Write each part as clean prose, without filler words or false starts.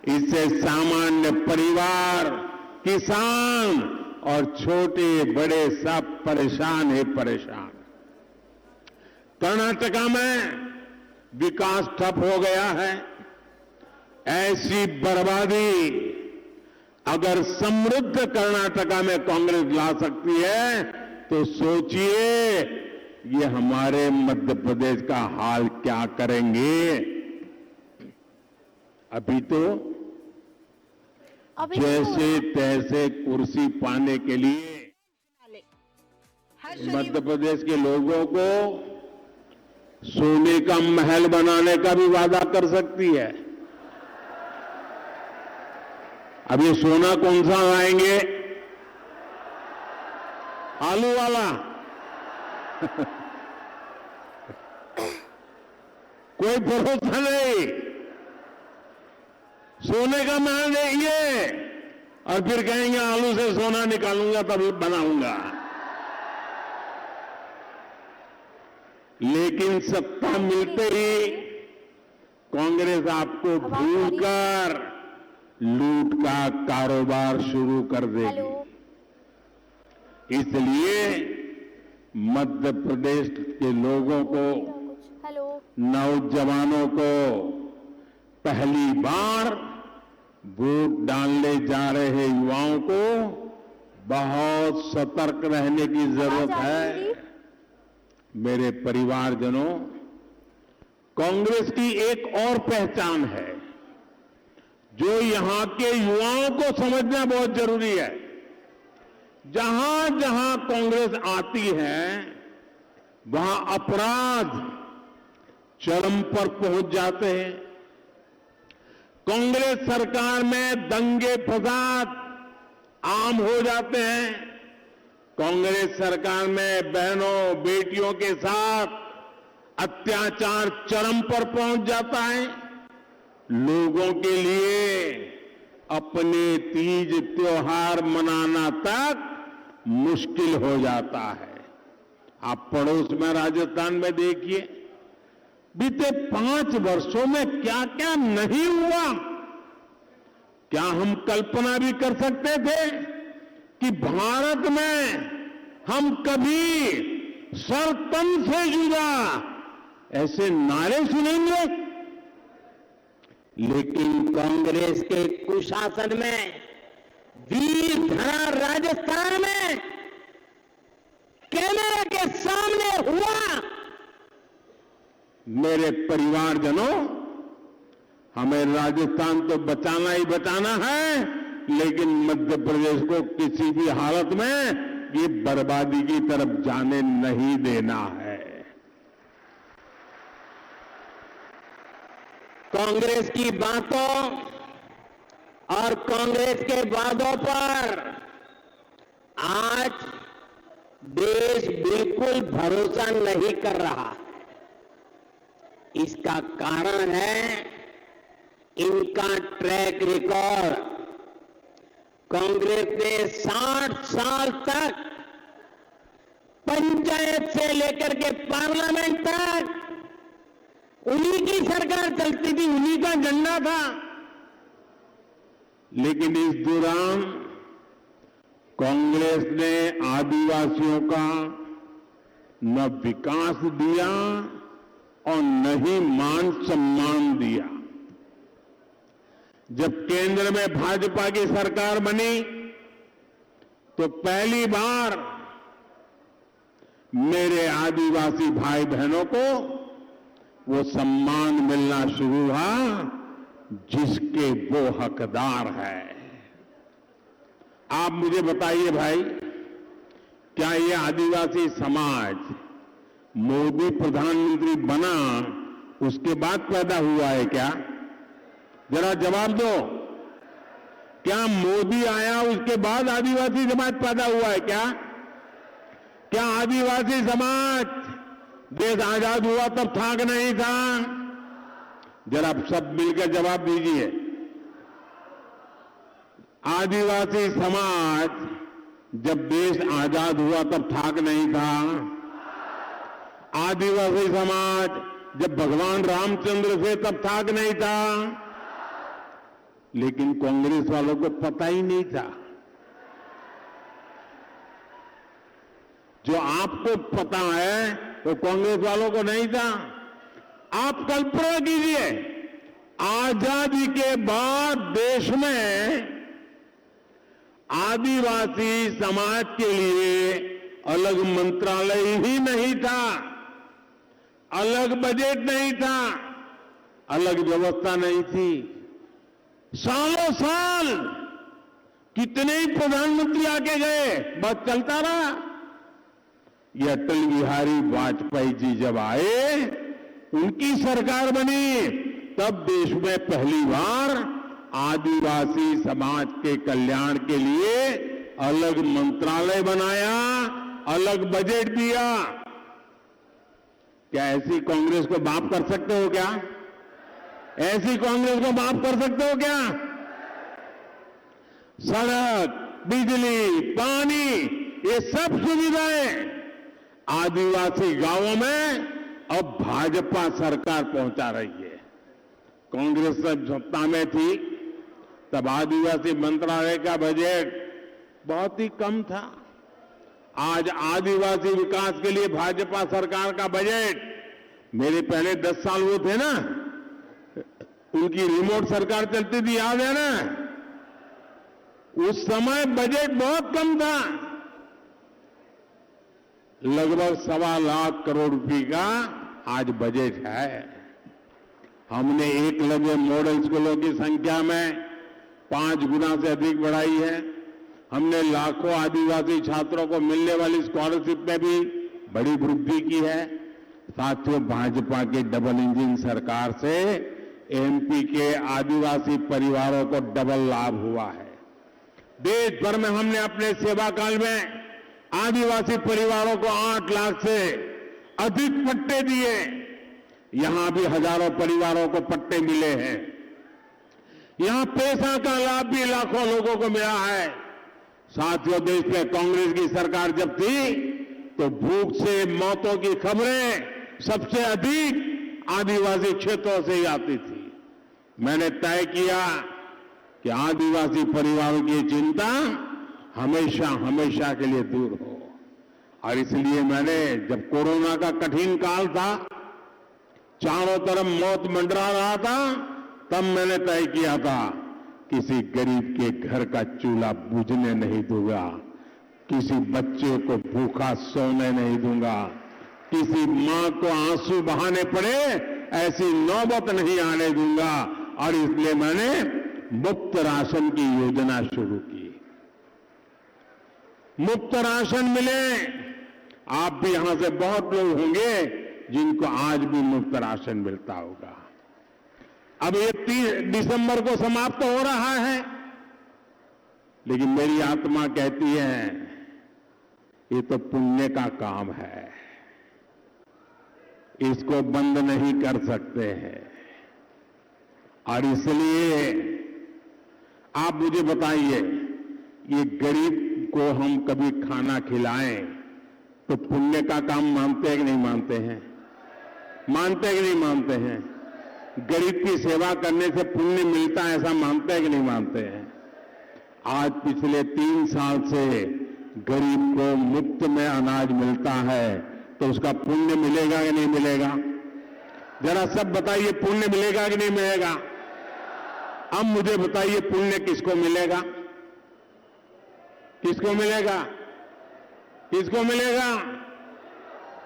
इससे सामान्य परिवार, किसान और छोटे बड़े सब परेशान ही परेशान। कर्नाटका में विकास ठप हो गया है। ऐसी बर्बादी अगर समृद्ध कर्नाटका में कांग्रेस ला सकती है तो सोचिए ये हमारे मध्य प्रदेश का हाल क्या करेंगे। अभी तो जैसे तैसे कुर्सी पाने के लिए मध्य प्रदेश के लोगों को सोने का महल बनाने का भी वादा कर सकती है। अब ये सोना कौन सा लाएंगे? आलू वाला? कोई भरोसा नहीं। सोने का महल देंगे और फिर कहेंगे आलू से सोना निकालूंगा तब बनाऊंगा। लेकिन सत्ता मिलते ही कांग्रेस आपको भूलकर लूट का कारोबार शुरू कर देगी। इसलिए मध्य प्रदेश के लोगों को, नौजवानों को पहली बार वोट डालने जा रहे युवाओं को बहुत सतर्क रहने की जरूरत है। मेरे परिवारजनों, कांग्रेस की एक और पहचान है जो यहां के युवाओं को समझना बहुत जरूरी है। जहां जहां कांग्रेस आती है वहां अपराध चरम पर पहुंच जाते हैं। कांग्रेस सरकार में दंगे फसाद आम हो जाते हैं। कांग्रेस सरकार में बहनों बेटियों के साथ अत्याचार चरम पर पहुंच जाता है। लोगों के लिए अपने तीज त्योहार मनाना तक मुश्किल हो जाता है। आप पड़ोस में राजस्थान में देखिए, बीते 5 वर्षों में क्या क्या नहीं हुआ। क्या हम कल्पना भी कर सकते थे कि भारत में हम कभी सर तन से जुदा ऐसे नारे सुनेंगे? लेकिन कांग्रेस के कुशासन में वीर धरा राजस्थान में कैमरा के सामने हुआ। मेरे परिवारजनों, हमें राजस्थान तो बचाना ही बचाना है, लेकिन मध्य प्रदेश को किसी भी हालत में ये बर्बादी की तरफ जाने नहीं देना है। कांग्रेस की बातों और कांग्रेस के वादों पर आज देश बिल्कुल भरोसा नहीं कर रहा। इसका कारण है इनका ट्रैक रिकॉर्ड। कांग्रेस ने 60 साल तक पंचायत से लेकर के पार्लियामेंट तक उन्हीं की सरकार चलती थी, उन्हीं का झंडा था। लेकिन इस दौरान कांग्रेस ने आदिवासियों का न विकास दिया और न ही मान सम्मान दिया। जब केंद्र में भाजपा की सरकार बनी तो पहली बार मेरे आदिवासी भाई बहनों को वो सम्मान मिलना शुरू हुआ जिसके वो हकदार है। आप मुझे बताइए भाई, क्या ये आदिवासी समाज मोदी प्रधानमंत्री बना उसके बाद पैदा हुआ है क्या? जरा जवाब दो। क्या मोदी आया उसके बाद आदिवासी समाज पैदा हुआ है क्या? क्या आदिवासी समाज देश आजाद हुआ तब था कि नहीं था? जरा सब मिलकर जवाब दीजिए। आदिवासी समाज जब देश आजाद हुआ तब था कि नहीं था? आदिवासी समाज जब भगवान रामचंद्र से तब था कि नहीं था? लेकिन कांग्रेस वालों को पता ही नहीं था। जो आपको पता है वो कांग्रेस वालों को नहीं था। आप कल्पना कीजिए, आजादी के बाद देश में आदिवासी समाज के लिए अलग मंत्रालय ही नहीं था, अलग बजट नहीं था, अलग व्यवस्था नहीं थी। सालों साल कितने ही प्रधानमंत्री आके गए, बस चलता रहा। ये अटल बिहारी वाजपेयी जी जब आए, उनकी सरकार बनी, तब देश में पहली बार आदिवासी समाज के कल्याण के लिए अलग मंत्रालय बनाया, अलग बजट दिया। क्या ऐसी कांग्रेस को माफ कर सकते हो क्या? ऐसी कांग्रेस को माफ कर सकते हो क्या? सड़क, बिजली, पानी, ये सब सुविधाएं आदिवासी गांवों में अब भाजपा सरकार पहुंचा रही है। कांग्रेस जब सत्ता में थी तब आदिवासी मंत्रालय का बजट बहुत ही कम था। आज आदिवासी विकास के लिए भाजपा सरकार का बजट, मेरे पहले 10 साल वो थे ना, उनकी रिमोट सरकार चलती थी, याद है ना? उस समय बजट बहुत कम था, लगभग 1.25 लाख करोड़ रुपए का आज बजट है। हमने एकलव्य मॉडल स्कूलों की संख्या में 5 गुना से अधिक बढ़ाई है। हमने लाखों आदिवासी छात्रों को मिलने वाली स्कॉलरशिप में भी बड़ी वृद्धि की है। साथियों, भाजपा की डबल इंजन सरकार से एमपी के आदिवासी परिवारों को डबल लाभ हुआ है। देश भर में हमने अपने सेवा काल में आदिवासी परिवारों को 8 लाख से अधिक पट्टे दिए। यहां भी हजारों परिवारों को पट्टे मिले हैं। यहां पैसा का लाभ भी लाखों लोगों को मिला है। साथियों, देश में कांग्रेस की सरकार जब थी तो भूख से मौतों की खबरें सबसे अधिक आदिवासी क्षेत्रों से ही आती थी। मैंने तय किया कि आदिवासी परिवारों की चिंता हमेशा हमेशा के लिए दूर हो, और इसलिए मैंने, जब कोरोना का कठिन काल था, चारों तरफ मौत मंडरा रहा था, तब मैंने तय किया था किसी गरीब के घर का चूल्हा बुझने नहीं दूंगा, किसी बच्चे को भूखा सोने नहीं दूंगा, किसी मां को आंसू बहाने पड़े ऐसी नौबत नहीं आने दूंगा। और इसलिए मैंने मुफ्त राशन की योजना शुरू की। मुफ्त राशन मिले। आप भी यहां से बहुत लोग होंगे जिनको आज भी मुफ्त राशन मिलता होगा। अब ये 30 दिसंबर को समाप्त हो रहा है, लेकिन मेरी आत्मा कहती है ये तो पुण्य का काम है, इसको बंद नहीं कर सकते हैं। और इसलिए आप मुझे बताइए, ये गरीब को हम कभी खाना खिलाएं तो पुण्य का काम मानते हैं कि नहीं मानते हैं? मानते हैं कि नहीं मानते हैं? गरीब की सेवा करने से पुण्य मिलता है, ऐसा मानते हैं कि नहीं मानते हैं? आज पिछले 3 साल से गरीब को मुफ्त में अनाज मिलता है, तो उसका पुण्य मिलेगा कि नहीं मिलेगा? जरा सब बताइए, पुण्य मिलेगा कि नहीं मिलेगा? अब मुझे बताइए, पुण्य किसको मिलेगा? किसको मिलेगा? किसको मिलेगा?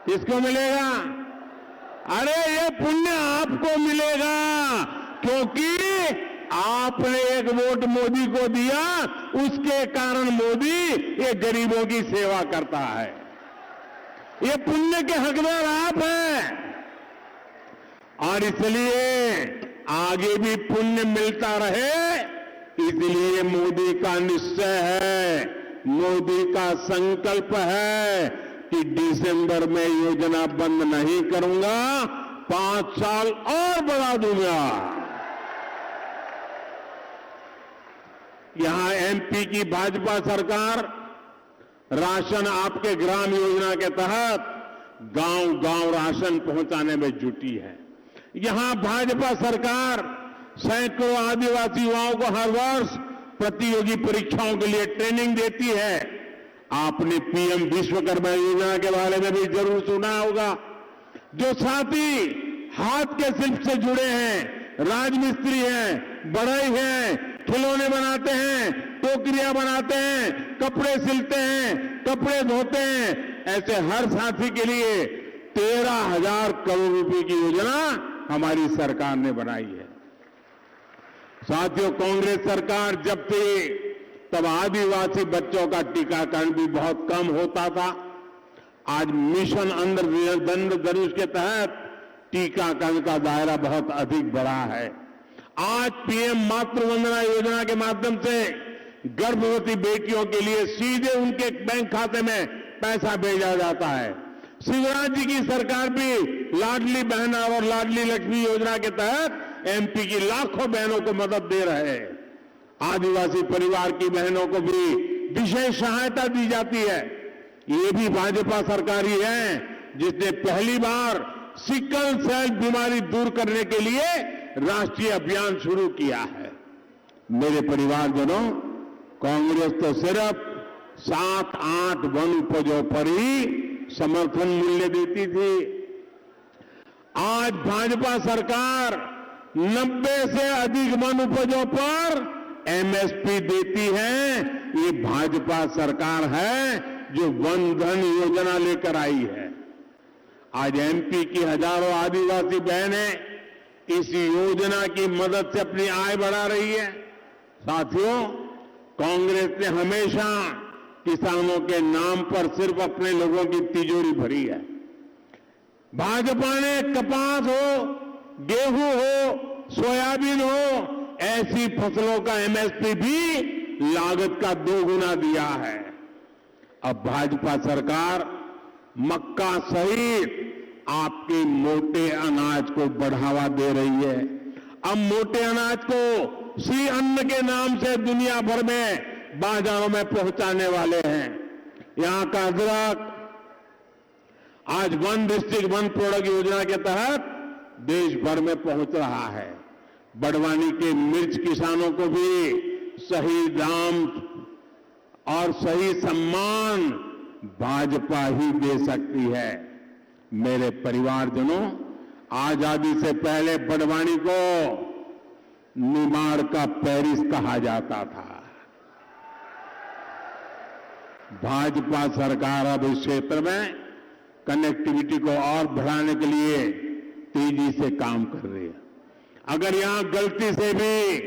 किसको मिलेगा? अरे ये पुण्य आपको मिलेगा, क्योंकि आपने एक वोट मोदी को दिया, उसके कारण मोदी ये गरीबों की सेवा करता है। ये पुण्य के हकदार आप हैं, और इसलिए आगे भी पुण्य मिलता रहे, इसलिए मोदी का निश्चय है, मोदी का संकल्प है कि दिसंबर में योजना बंद नहीं करूंगा, 5 साल और बढ़ा दूंगा। यहां एमपी की भाजपा सरकार राशन आपके ग्राम योजना के तहत गांव-गांव राशन पहुंचाने में जुटी है। यहां भाजपा सरकार सैकड़ों आदिवासी युवाओं को हर वर्ष प्रतियोगी परीक्षाओं के लिए ट्रेनिंग देती है। आपने पीएम विश्वकर्मा योजना के बारे में भी जरूर सुना होगा। जो साथी हाथ के शिल्प से जुड़े हैं, राजमिस्त्री हैं, बढ़ई हैं, खिलौने बनाते हैं, टोकरियां बनाते हैं, कपड़े सिलते हैं, कपड़े धोते हैं, ऐसे हर साथी के लिए 13,000 करोड़ रुपए की योजना हमारी सरकार ने बनाई है। साथियों, कांग्रेस सरकार जब थी तब आदिवासी बच्चों का टीकाकरण भी बहुत कम होता था। आज मिशन इंद्रधनुष के तहत टीकाकरण का दायरा बहुत अधिक बढ़ा है। आज पीएम मातृ वंदना योजना के माध्यम से गर्भवती बेटियों के लिए सीधे उनके बैंक खाते में पैसा भेजा जाता है। शिवराज जी की सरकार भी लाडली बहन और लाडली लक्ष्मी योजना के तहत एमपी की लाखों बहनों को मदद दे रहे हैं। आदिवासी परिवार की बहनों को भी विशेष सहायता दी जाती है। ये भी भाजपा सरकार ही है जिसने पहली बार सिकल सेल बीमारी दूर करने के लिए राष्ट्रीय अभियान शुरू किया है। मेरे परिवारजनों, कांग्रेस तो सिर्फ 7-8 वन उपजों पर ही समर्थन मूल्य देती थी। आज भाजपा सरकार 90 से अधिक वन उपजों पर एमएसपी देती है। ये भाजपा सरकार है जो वन धन योजना लेकर आई है। आज एमपी की हजारों आदिवासी बहनें इस योजना की मदद से अपनी आय बढ़ा रही है। साथियों, कांग्रेस ने हमेशा किसानों के नाम पर सिर्फ अपने लोगों की तिजोरी भरी है। भाजपा ने कपास हो, गेहूं हो, सोयाबीन हो, ऐसी फसलों का एमएसपी भी लागत का 2 गुना दिया है। अब भाजपा सरकार मक्का सहित आपके मोटे अनाज को बढ़ावा दे रही है। अब मोटे अनाज को श्री अन्न के नाम से दुनिया भर में बाजारों में पहुंचाने वाले हैं। यहां का अदरक आज वन डिस्ट्रिक्ट वन प्रोडक्ट योजना के तहत देश भर में पहुंच रहा है। बड़वानी के मिर्च किसानों को भी सही दाम और सही सम्मान भाजपा ही दे सकती है। मेरे परिवारजनों, आजादी से पहले बड़वानी को निमाड़ का पेरिस कहा जाता था। भाजपा सरकार अब इस क्षेत्र में कनेक्टिविटी को और बढ़ाने के लिए तेजी से काम कर रही है। अगर यहां गलती से भी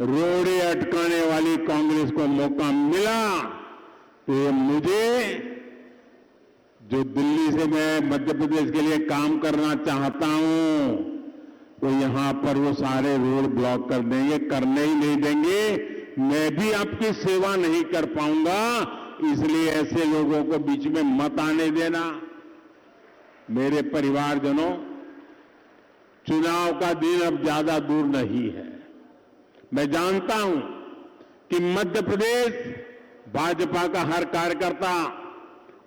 रोड़े अटकाने वाली कांग्रेस को मौका मिला तो ये मुझे, जो दिल्ली से मैं मध्य प्रदेश के लिए काम करना चाहता हूं, तो यहां पर वो सारे रोड ब्लॉक कर देंगे, करने ही नहीं देंगे। मैं भी आपकी सेवा नहीं कर पाऊंगा, इसलिए ऐसे लोगों को बीच में मत आने देना। मेरे परिवारजनों, चुनाव का दिन अब ज्यादा दूर नहीं है। मैं जानता हूं कि मध्य प्रदेश भाजपा का हर कार्यकर्ता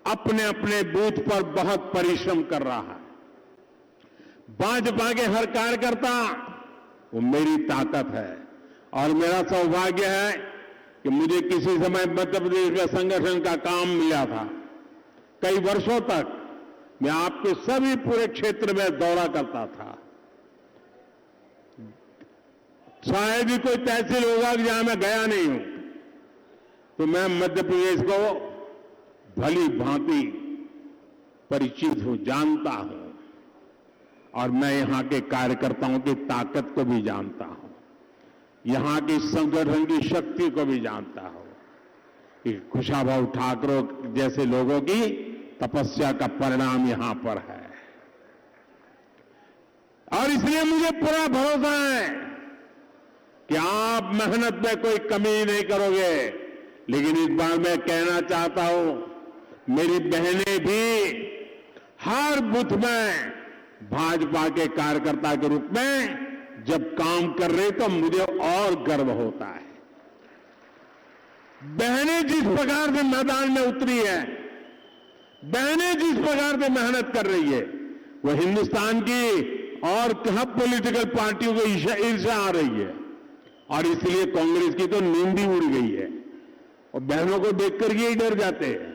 अपने अपने बूथ पर बहुत परिश्रम कर रहा है। भाजपा के हर कार्यकर्ता वो मेरी ताकत है और मेरा सौभाग्य है कि मुझे किसी समय मध्य प्रदेश में संगठन का काम मिला था। कई वर्षों तक मैं आपके सभी पूरे क्षेत्र में दौरा करता था। शायद ही कोई तहसील होगा जहां मैं गया नहीं हूं, तो मैं मध्य प्रदेश को भली भांति परिचित हूं, जानता हूं और मैं यहां के कार्यकर्ताओं की ताकत को भी जानता हूं, यहां की संगठन की शक्ति को भी जानता हूं कि कुशाभाऊ ठाकरे जैसे लोगों की तपस्या का परिणाम यहां पर है। और इसलिए मुझे पूरा भरोसा है कि आप मेहनत में कोई कमी नहीं करोगे। लेकिन इस बार मैं कहना चाहता हूं, मेरी बहनें भी हर बूथ में भाजपा के कार्यकर्ता के रूप में जब काम कर रहे तो मुझे और गर्व होता है। बहनें जिस प्रकार से मैदान में उतरी है, बहनें जिस प्रकार से मेहनत कर रही है, वो हिंदुस्तान की और कहां पॉलिटिकल पार्टियों को ईर्ष्या आ रही है, और इसलिए कांग्रेस की तो नींद ही उड़ गई है और बहनों को देखकर ये ही डर जाते हैं।